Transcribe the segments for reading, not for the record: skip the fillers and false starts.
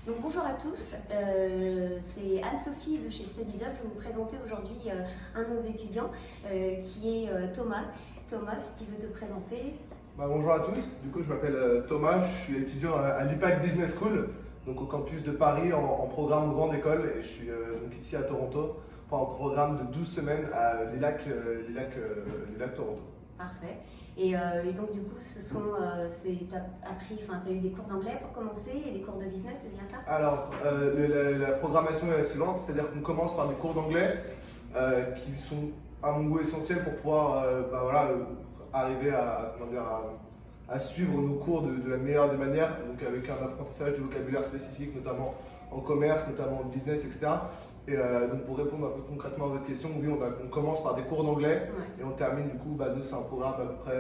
Donc bonjour à tous, c'est Anne-Sophie de chez StudyZup. Je vais vous présenter aujourd'hui un de nos étudiants qui est Thomas. Thomas, si tu veux te présenter. Bonjour à tous, du coup je m'appelle Thomas, je suis étudiant à l'IPAC Business School, donc au campus de Paris en programme grande école, et je suis donc ici à Toronto pour un programme de 12 semaines à l'ILAC Toronto. Parfait. Et donc du coup, tu as eu des cours d'anglais pour commencer et des cours de business, c'est bien ça? Alors la programmation est la suivante, c'est-à-dire qu'on commence par des cours d'anglais qui sont à mon goût essentiels pour pouvoir arriver à suivre nos cours de la meilleure des manières, donc avec un apprentissage du vocabulaire spécifique, notamment en commerce, notamment en business, etc. Et donc pour répondre un peu concrètement à votre question, oui, on commence par des cours d'anglais et on termine du coup, nous c'est un programme à peu près,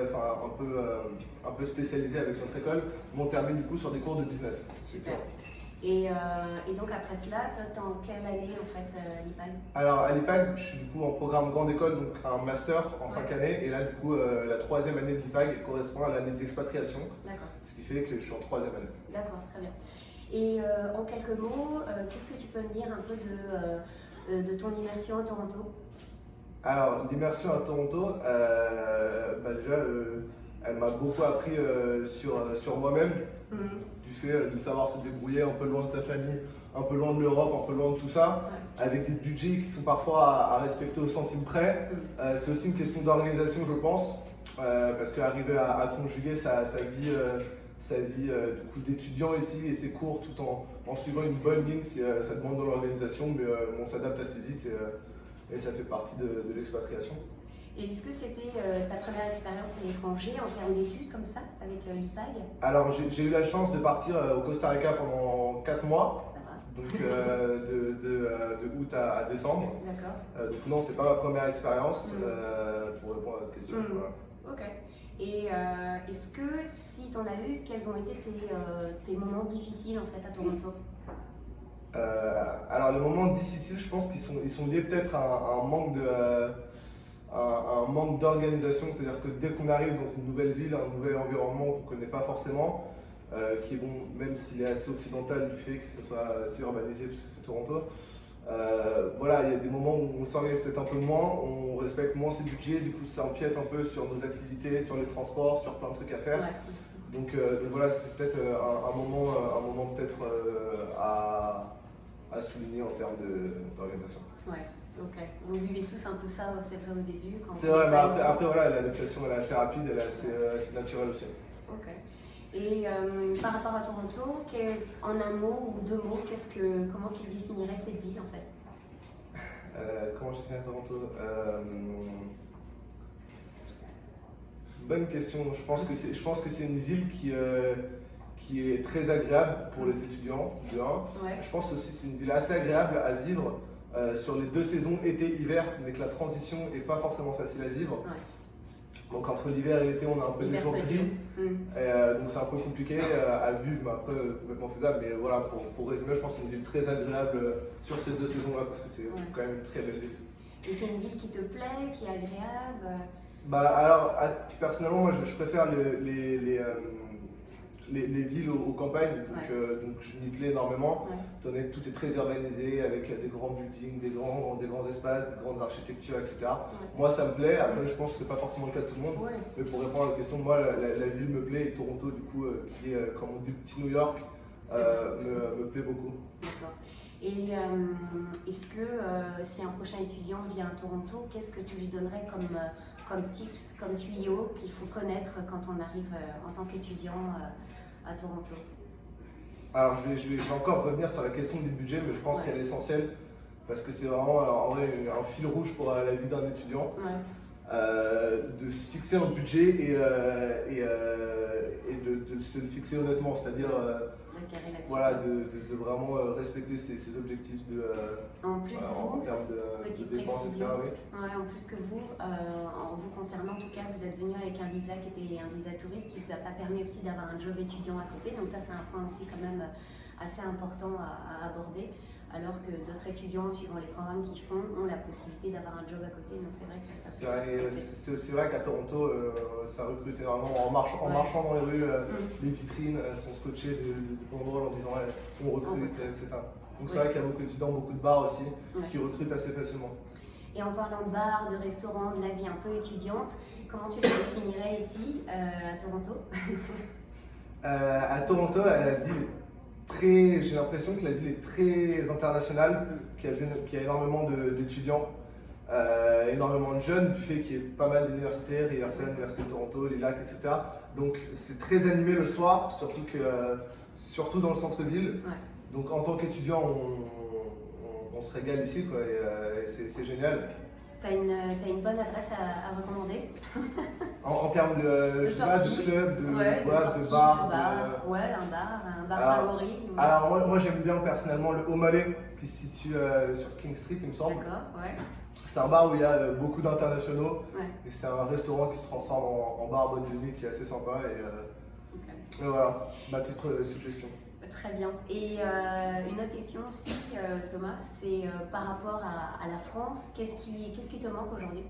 un peu spécialisé avec notre école, mais on termine du coup sur des cours de business. Super. Et donc après cela, toi, t'es en quelle année en fait l'IPAG? Alors à l'IPAG, je suis du coup en programme grande école, donc un master en 5 années, et là du coup la 3e année de l'IPAG correspond à l'année de l'expatriation, ce qui fait que je suis en 3e année. D'accord, très bien. Et en quelques mots, qu'est-ce que tu peux me dire un peu de ton immersion à Toronto? Alors l'immersion à Toronto, déjà elle m'a beaucoup appris sur moi-même, du fait de savoir se débrouiller un peu loin de sa famille, un peu loin de l'Europe, un peu loin de tout ça, avec des budgets qui sont parfois à respecter au centime près. C'est aussi une question d'organisation, je pense, parce qu'arriver à conjuguer sa vie du coup d'étudiant ici et ses cours tout en suivant une bonne ligne, ça demande de l'organisation, mais on s'adapte assez vite et ça fait partie de l'expatriation. Et est-ce que c'était ta première expérience à l'étranger en termes d'études comme ça, avec l'IPAG? Alors j'ai eu la chance de partir au Costa Rica pendant 4 mois, donc de août à décembre. D'accord. Donc non, c'est pas ma première expérience, pour répondre à votre question. Voilà. Ok. Et est-ce que si tu en as eu, quels ont été tes moments difficiles en fait à Toronto? Alors les moments difficiles, je pense qu'ils sont liés peut-être à un manque d'organisation, c'est-à-dire que dès qu'on arrive dans une nouvelle ville, un nouvel environnement qu'on ne connaît pas forcément, qui est bon, même s'il est assez occidental du fait que ce soit assez urbanisé puisque c'est Toronto, voilà, il y a des moments où on s'organise peut-être un peu moins, on respecte moins ses budgets, du coup ça empiète un peu sur nos activités, sur les transports, sur plein de trucs à faire. Donc voilà, c'est peut-être un moment peut-être à souligner en termes d'organisation. Ouais, ok. Vous vivez tous un peu ça, c'est vrai au début. C'est vrai, mais après voilà, l'adaptation elle est assez rapide, elle est assez naturelle aussi. Ok. Et par rapport à Toronto, en un mot ou 2 mots, comment tu définirais cette ville en fait? Comment je définirais Toronto? Bonne question. Je pense que c'est une ville qui est très agréable pour les étudiants, de un. Je pense aussi que c'est une ville assez agréable à vivre sur les 2 saisons, été-hiver, mais que la transition n'est pas forcément facile à vivre. Donc entre l'hiver et l'été, on a un peu des jours gris, donc c'est un peu compliqué à vivre, mais après complètement faisable. Mais voilà, pour résumer, je pense que c'est une ville très agréable sur ces 2 saisons-là, parce que c'est quand même une très belle ville. Et c'est une ville qui te plaît, qui est agréable? Alors, personnellement, moi je préfère les villes aux campagnes, donc je m'y plais énormément, étant donné que tout est très organisé, avec des grands buildings, des grands espaces, des grandes architectures, etc. Moi ça me plaît, après je pense que ce n'est pas forcément le cas de tout le monde, mais pour répondre à la question, moi la ville me plaît, et Toronto du coup, qui est comme on dit petit New York, me plaît beaucoup. D'accord. Et est-ce que si un prochain étudiant vient à Toronto, qu'est-ce que tu lui donnerais comme tips, comme tuyau qu'il faut connaître quand on arrive en tant qu'étudiant à Toronto? Alors je vais encore revenir sur la question du budget, mais je pense qu'elle est essentielle parce que c'est vraiment en vrai, un fil rouge pour la vie d'un étudiant. De se fixer un budget et de se le fixer honnêtement, c'est-à-dire voilà, de vraiment respecter ses objectifs en plus, en termes de dépenses, etc. En plus que vous, en vous concernant en tout cas, vous êtes venu avec un visa qui était un visa touriste qui vous a pas permis aussi d'avoir un job étudiant à côté, donc ça c'est un point aussi quand même assez important à aborder, alors que d'autres étudiants, suivant les programmes qu'ils font, ont la possibilité d'avoir un job à côté, donc c'est vrai que ça fait. C'est aussi vrai qu'à Toronto, ça recrute énormément. En marchant dans les rues, les vitrines sont scotchées de banderoles en disant ouais, on recrute, etc. Donc c'est Oui. vrai qu'il y a beaucoup d'étudiants, beaucoup de bars aussi Ouais. qui recrutent assez facilement. Et en parlant de bar, de restaurant, de la vie un peu étudiante, comment tu la définirais ici, à Toronto? À Toronto, la ville est très, j'ai l'impression que la ville est très internationale, qu'il y a énormément d'étudiants, énormément de jeunes, du fait qu'il y ait pas mal d'universités, RIERSA, l'Université de Toronto, les lacs, etc. Donc c'est très animé le soir, surtout dans le centre-ville. Ouais. Donc en tant qu'étudiant, on se régale ici, quoi, et c'est génial. T'as une bonne adresse à recommander? En termes de, je sais pas, de sortie. club, de Ouais, boîte, sortie, de bar. Ouais, un bar Alors- favori. Alors moi j'aime bien personnellement le O'Malley qui se situe sur King Street, il me semble. D'accord, ouais. C'est un bar où il y a beaucoup d'internationaux Ouais. et c'est un restaurant qui se transforme en bar boîte de nuit qui est assez sympa Ok. et voilà, ma petite suggestion. Très bien. Et une autre question aussi, Thomas, c'est par rapport à la France, qu'est-ce qui te manque aujourd'hui?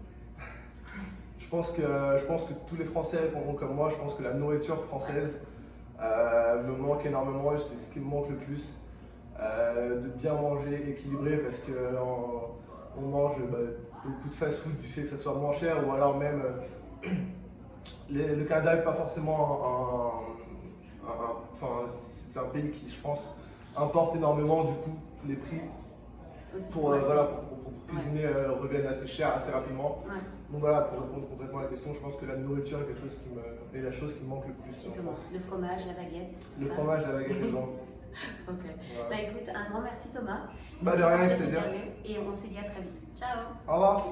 Je pense que tous les Français répondront comme moi, je pense que la nourriture française me manque énormément et c'est ce qui me manque le plus. De bien manger, équilibré, parce qu'on mange beaucoup de fast-food du fait que ça soit moins cher, ou alors même le Canada n'est pas forcément enfin, c'est un pays qui, je pense, importe énormément, du coup, les prix Aussi pour, sont assez- pour cuisiner reviennent assez cher, assez rapidement. Ouais. Donc voilà, pour répondre complètement à la question, je pense que la nourriture est quelque chose est la chose qui me manque le plus. Qui en te manque? France. Le fromage, la baguette, tout Le ça. fromage, la baguette et le jambon. Ok. Voilà. Bah écoute, un grand merci Thomas. Bah, de Merci rien, pour avec cette plaisir. interview et on se dit à très vite. Ciao! Au revoir.